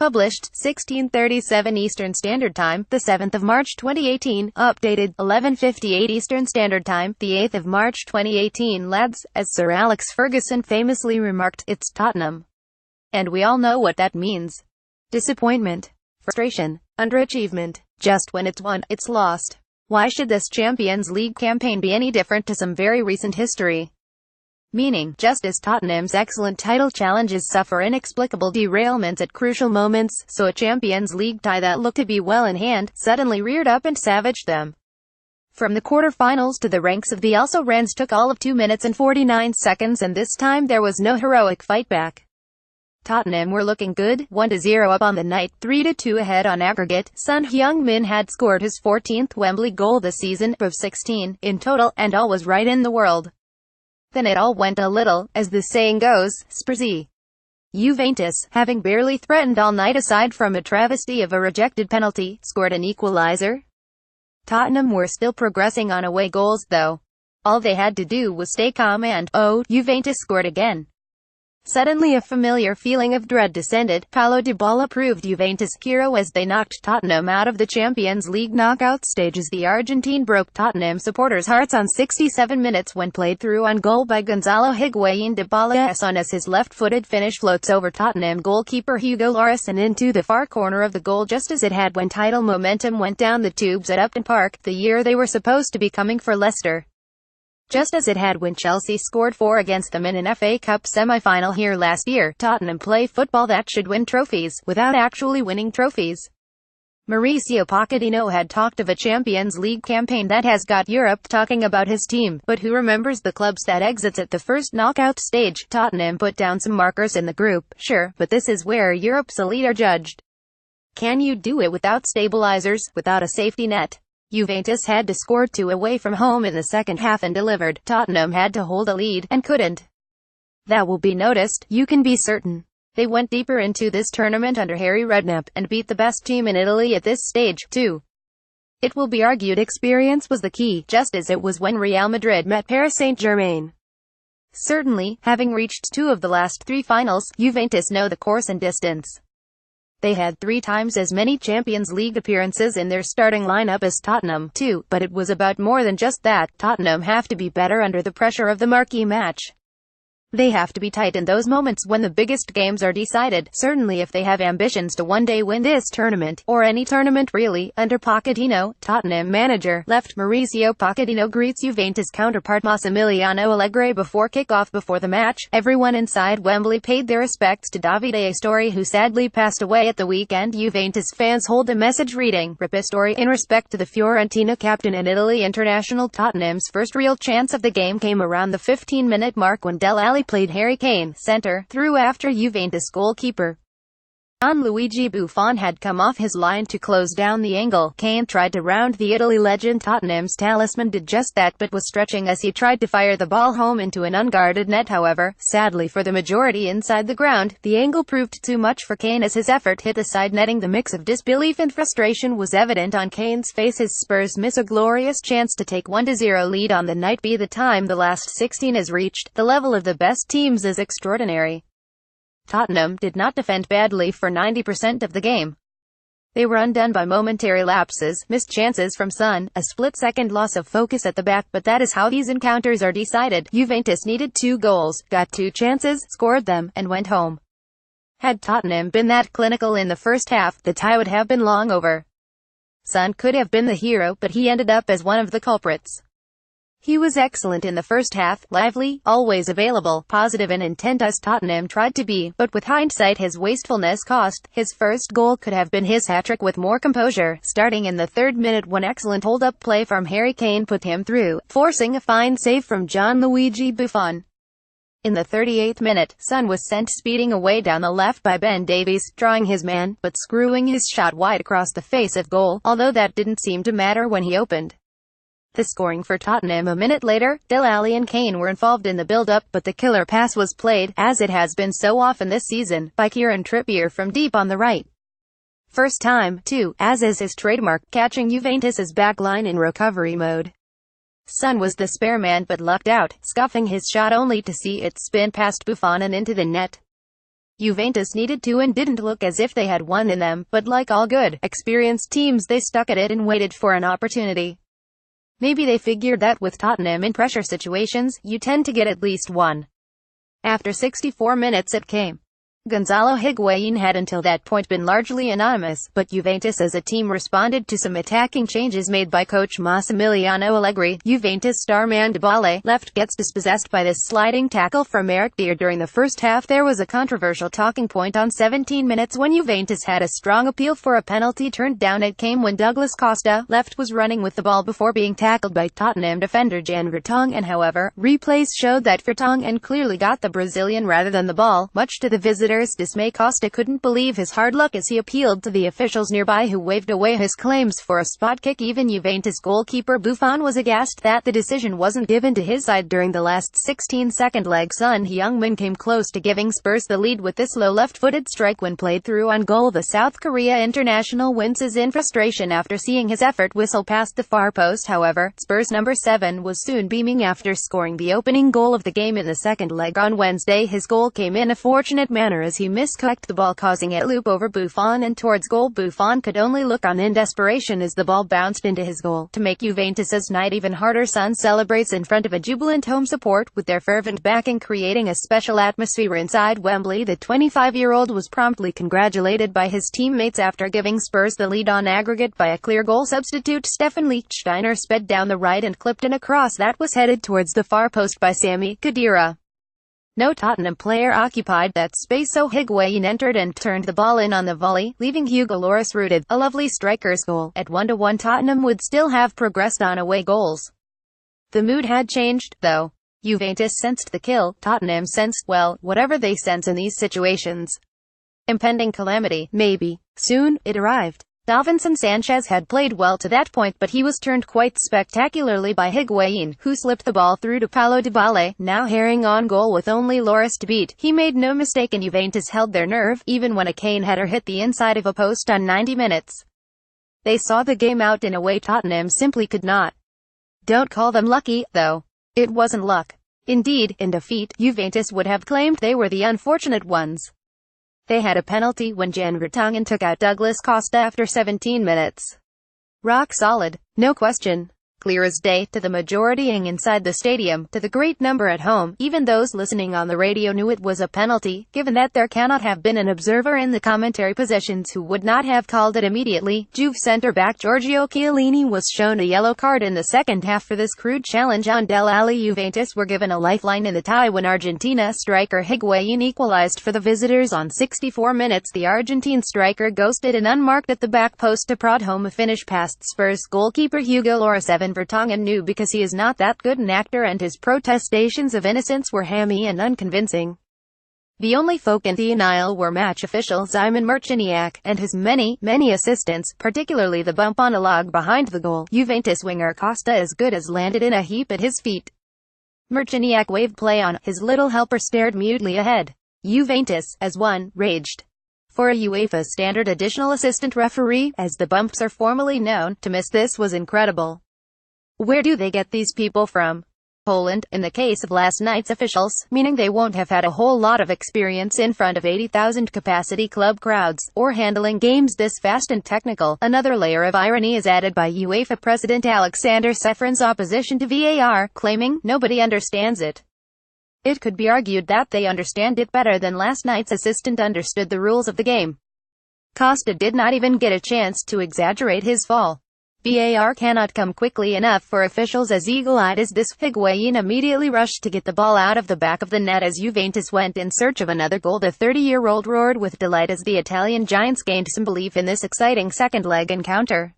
Published, 16:37 Eastern Standard Time, the 7th of March 2018. Updated, 11:58 Eastern Standard Time, the 8th of March 2018. Lads, as Sir Alex Ferguson famously remarked, it's Tottenham. And we all know what that means. Disappointment. Frustration. Underachievement. Just when it's won, it's lost. Why should this Champions League campaign be any different to some very recent history? Meaning, just as Tottenham's excellent title challenges suffer inexplicable derailments at crucial moments, so a Champions League tie that looked to be well in hand, suddenly reared up and savaged them. From the quarter-finals to the ranks of the also-rans took all of 2 minutes and 49 seconds, and this time there was no heroic fight back. Tottenham were looking good, 1-0 up on the night, 3-2 ahead on aggregate. Son Heung-min had scored his 14th Wembley goal this season, of 16 in total, and all was right in the world. Then it all went a little, as the saying goes, Spursy. Juventus, having barely threatened all night aside from a travesty of a rejected penalty, scored an equalizer. Tottenham were still progressing on away goals though. All they had to do was stay calm and, oh, Juventus scored again. Suddenly a familiar feeling of dread descended. Paulo Dybala proved Juventus' hero as they knocked Tottenham out of the Champions League knockout stages. The Argentine broke Tottenham supporters' hearts on 67 minutes when played through on goal by Gonzalo Higuain and Dybala as his left-footed finish floats over Tottenham goalkeeper Hugo Lloris and into the far corner of the goal, just as it had when title momentum went down the tubes at Upton Park, the year they were supposed to be coming for Leicester. Just as it had when Chelsea scored 4 against them in an FA Cup semi-final here last year. Tottenham play football that should win trophies, without actually winning trophies. Mauricio Pochettino had talked of a Champions League campaign that has got Europe talking about his team, but who remembers the clubs that exits at the first knockout stage? Tottenham put down some markers in the group, sure, but this is where Europe's elite are judged. Can you do it without stabilizers, without a safety net? Juventus had to score 2 away from home in the second half and delivered. Tottenham had to hold a lead, and couldn't. That will be noticed, you can be certain. They went deeper into this tournament under Harry Redknapp, and beat the best team in Italy at this stage, too. It will be argued experience was the key, just as it was when Real Madrid met Paris Saint-Germain. Certainly, having reached 2 of the last 3 finals, Juventus know the course and distance. They had 3 times as many Champions League appearances in their starting lineup as Tottenham, too, but it was about more than just that. Tottenham have to be better under the pressure of the marquee match. They have to be tight in those moments when the biggest games are decided, certainly if they have ambitions to one day win this tournament, or any tournament really. Under Pochettino, Tottenham manager, left Mauricio Pochettino greets Juventus counterpart Massimiliano Allegri before kick-off. Before the match, everyone inside Wembley paid their respects to Davide Astori, who sadly passed away at the weekend. Juventus fans hold a message reading, Rip Astori, in respect to the Fiorentina captain and Italy international. Tottenham's first real chance of the game came around the 15-minute mark when Dele Alli played Harry Kane center through after Juventus goalkeeper Gianluigi Buffon had come off his line to close down the angle. Kane tried to round the Italy legend. Tottenham's talisman did just that, but was stretching as he tried to fire the ball home into an unguarded net. However, sadly for the majority inside the ground, the angle proved too much for Kane as his effort hit the side netting. The mix of disbelief and frustration was evident on Kane's face. His Spurs miss a glorious chance to take 1-0 lead on the night. By the time the last 16 is reached, the level of the best teams is extraordinary. Tottenham did not defend badly for 90% of the game. They were undone by momentary lapses, missed chances from Son, a split-second loss of focus at the back, but that is how these encounters are decided. Juventus needed 2 goals, got 2 chances, scored them, and went home. Had Tottenham been that clinical in the first half, the tie would have been long over. Son could have been the hero, but he ended up as one of the culprits. He was excellent in the first half, lively, always available, positive and intent as Tottenham tried to be, but with hindsight his wastefulness cost. His first goal could have been his hat-trick with more composure, starting in the 3rd minute when excellent hold-up play from Harry Kane put him through, forcing a fine save from Gianluigi Buffon. In the 38th minute, Son was sent speeding away down the left by Ben Davies, drawing his man, but screwing his shot wide across the face of goal, although that didn't seem to matter when he opened the scoring for Tottenham. A minute later, Dele Alli and Kane were involved in the build-up, but the killer pass was played, as it has been so often this season, by Kieran Trippier from deep on the right. First time, too, as is his trademark, catching Juventus's backline in recovery mode. Son was the spare man but lucked out, scuffing his shot only to see it spin past Buffon and into the net. Juventus needed to and didn't look as if they had one in them, but like all good, experienced teams they stuck at it and waited for an opportunity. Maybe they figured that with Tottenham in pressure situations, you tend to get at least one. After 64 minutes it came. Gonzalo Higuain had until that point been largely anonymous, but Juventus as a team responded to some attacking changes made by coach Massimiliano Allegri. Juventus star man Dybala left gets dispossessed by this sliding tackle from remarked. During the first half there was a controversial talking point on 17 minutes when Juventus had a strong appeal for a penalty turned down. It came when Douglas Costa left was running with the ball before being tackled by Tottenham defender Jan Vertonghen. However, replays showed that Vertonghen clearly got the Brazilian rather than the ball. Much to the visitors' dismay, Costa couldn't believe his hard luck as he appealed to the officials nearby who waved away his claims for a spot kick. Even Juventus goalkeeper Buffon was aghast that the decision wasn't given to his side during the last 16-second leg. Son Heung-min came close to giving Spurs the lead with this low left-footed strike when played through on goal. The South Korea international winces in frustration after seeing his effort whistle past the far post. However, Spurs number 7 was soon beaming after scoring the opening goal of the game in the second leg on Wednesday. His goal came in a fortunate manner as he miscocked the ball, causing it loop over Buffon and towards goal. Buffon could only look on in desperation as the ball bounced into his goal. To make Juventus's night even harder, Son celebrates in front of a jubilant home support, with their fervent backing creating a special atmosphere inside Wembley. The 25-year-old was promptly congratulated by his teammates after giving Spurs the lead on aggregate by a clear goal. Substitute Stefan Lichtsteiner sped down the right and clipped in a cross that was headed towards the far post by Sami Khedira. No Tottenham player occupied that space, so Higuain entered and turned the ball in on the volley, leaving Hugo Lloris rooted. A lovely striker's goal. At 1-1 Tottenham would still have progressed on away goals. The mood had changed, though. Juventus sensed the kill. Tottenham sensed, well, whatever they sense in these situations. Impending calamity. Maybe. Soon, it arrived. Davinson Sanchez had played well to that point, but he was turned quite spectacularly by Higuain, who slipped the ball through to Paulo Dybala, now herring on goal with only Lloris to beat. He made no mistake and Juventus held their nerve, even when a Kane header hit the inside of a post on 90 minutes. They saw the game out in a way Tottenham simply could not. Don't call them lucky, though. It wasn't luck. Indeed, in defeat, Juventus would have claimed they were the unfortunate ones. They had a penalty when Jan Vertonghen took out Douglas Costa after 17 minutes. Rock solid, no question. Clear as day to the majority inside the stadium, to the great number at home. Even those listening on the radio knew it was a penalty, given that there cannot have been an observer in the commentary positions who would not have called it immediately. Juve centre-back Giorgio Chiellini was shown a yellow card in the second half for this crude challenge on Dele Alli. Juventus were given a lifeline in the tie when Argentina striker Higuain equalized for the visitors on 64 minutes. The Argentine striker ghosted and unmarked at the back post to prod home a finish past Spurs goalkeeper Hugo Lloris. Vertonghen knew because he is not that good an actor, and his protestations of innocence were hammy and unconvincing. The only folk in denial were match official Szymon Marciniak, and his many assistants, particularly the bump on a log behind the goal. Juventus winger Costa as good as landed in a heap at his feet. Marciniak waved play on, his little helper stared mutely ahead. Juventus, as one, raged for a UEFA standard additional assistant referee, as the bumps are formally known. To miss this was incredible. Where do they get these people from? Poland, in the case of last night's officials, meaning they won't have had a whole lot of experience in front of 80,000 capacity club crowds, or handling games this fast and technical. Another layer of irony is added by UEFA President Alexander Sefrin's opposition to VAR, claiming, nobody understands it. It could be argued that they understand it better than last night's assistant understood the rules of the game. Costa did not even get a chance to exaggerate his fall. VAR cannot come quickly enough for officials as eagle-eyed as this. Higuain immediately rushed to get the ball out of the back of the net as Juventus went in search of another goal. The 30-year-old roared with delight as the Italian giants gained some belief in this exciting second-leg encounter.